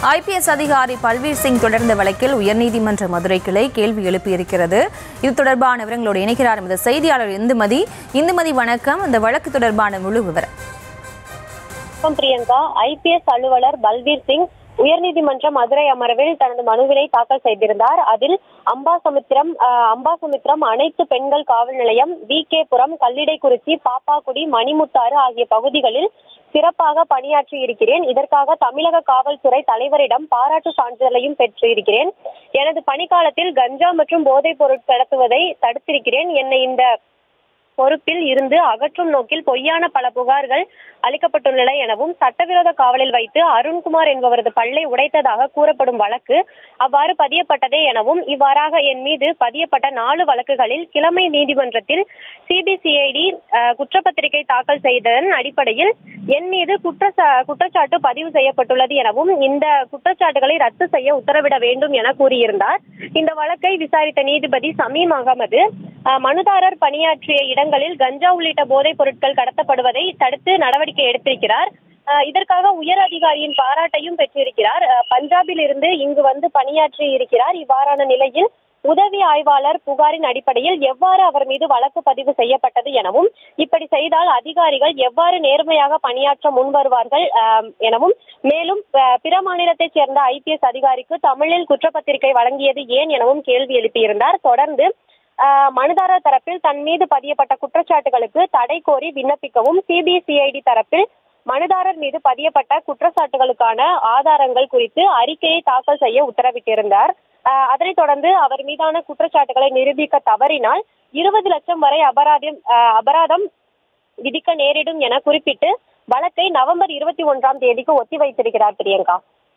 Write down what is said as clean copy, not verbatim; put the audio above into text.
IPS அதிகாரி பல்வீர் சிங் தொடர்ந்த வழக்கில் உயர்நீதிமன்ற மதுரை கிளை கேள்வி எழுப்பியிருக்கிறது. இது தொடர்பான விவரங்களோடு இணைக்கிறார் எமது செய்தியாளர் இந்துமதி. இந்துமதி, வணக்கம். இந்த வழக்கு தொடர்பான முழு விவரம். பிரியங்கா, ஐபிஎஸ் அலுவலர் பல்வீர் சிங் உயர்நீதிமன்ற மதுரை அமர்வில் தனது மனுவினை தாக்கல் செய்திருந்தார். அதில் அம்பாசமுத்திரம் அனைத்து பெண்கள் காவல் நிலையம், VK புரம், கல்லிடைக்குறிச்சி, பாப்பாக்குடி, மணிமுத்தாறு ஆகிய பகுதிகளில் சிறப்பாக பணியாற்றி இருக்கிறேன். இதற்காக தமிழக காவல்துறை தலைவரிடம் பாராட்டு சான்றிதழையும் பெற்றிருக்கிறேன். எனது பணிக்காலத்தில் கஞ்சா மற்றும் போதைப் பொருட்கள் கடத்துவதை தடுத்திருக்கிறேன். என்னை இந்த பொறுப்பில் இருந்து அகற்றும் நோக்கில் பொய்யான பல புகார்கள் அளிக்கப்பட்டுள்ளன எனவும், சட்டவிரோத காவலில் வைத்து அருண்குமார் என்பவரது பல்லை உடைத்ததாக கூறப்படும் வழக்கு அவ்வாறு பதியப்பட்டதே எனவும், இவ்வாறாக என் மீது பதியப்பட்ட 4 வழக்குகளில் கிழமை நீதிமன்றத்தில் CBCID குற்றப்பத்திரிகை தாக்கல் செய்ததன் அடிப்படையில் என் மீது குற்றச்சாட்டு பதிவு செய்யப்பட்டுள்ளது எனவும், இந்த குற்றச்சாட்டுகளை ரத்து செய்ய உத்தரவிட வேண்டும் என கூறியிருந்தார். இந்த வழக்கை விசாரித்த நீதிபதி சமீம் அகமது மனுதாரர் பணியாற்றிய இடங்களில் கஞ்சா உள்ளிட்ட போதைப் பொருட்கள் கடத்தப்படுவதை தடுத்து நடவடிக்கை எடுத்திருக்கிறார். இதற்காக உயர் அதிகாரியின் பாராட்டையும் பெற்றிருக்கிறார். பஞ்சாபில் இருந்து இங்கு வந்து பணியாற்றி இருக்கிறார். இவ்வாறான நிலையில் உதவி ஆய்வாளர் புகாரின் அடிப்படையில் எவ்வாறு அவர் மீது வழக்கு பதிவு செய்யப்பட்டது எனவும், இப்படி செய்தால் அதிகாரிகள் எவ்வாறு நேர்மையாக பணியாற்ற முன்வருவார்கள் எனவும், மேலும் பிற மாநிலத்தைச் சேர்ந்த IPS அதிகாரிக்கு தமிழில் குற்றப்பத்திரிகை வழங்கியது ஏன் எனவும் கேள்வி எழுப்பியிருந்தார். தொடர்ந்து மனுதாரர் தரப்பில் தன் மீது பதியப்பட்ட குற்றச்சாட்டுகளுக்கு தடை கோரி விண்ணப்பிக்கவும், CBCID தரப்பில் மனுதாரர் மீது பதியப்பட்ட குற்றச்சாட்டுகளுக்கான ஆதாரங்கள் குறித்து அறிக்கையை தாக்கல் செய்ய உத்தரவிட்டிருந்தார். அதனைத் தொடர்ந்து அவர் மீதான குற்றச்சாட்டுகளை நிரூபிக்க தவறினால் 20 லட்சம் வரை அபராதம் விதிக்க நேரிடும் என குறிப்பிட்டு வழக்கை நவம்பர் 21ஆம் தேதிக்கு ஒத்திவைத்திருக்கிறார். பிரியங்கா.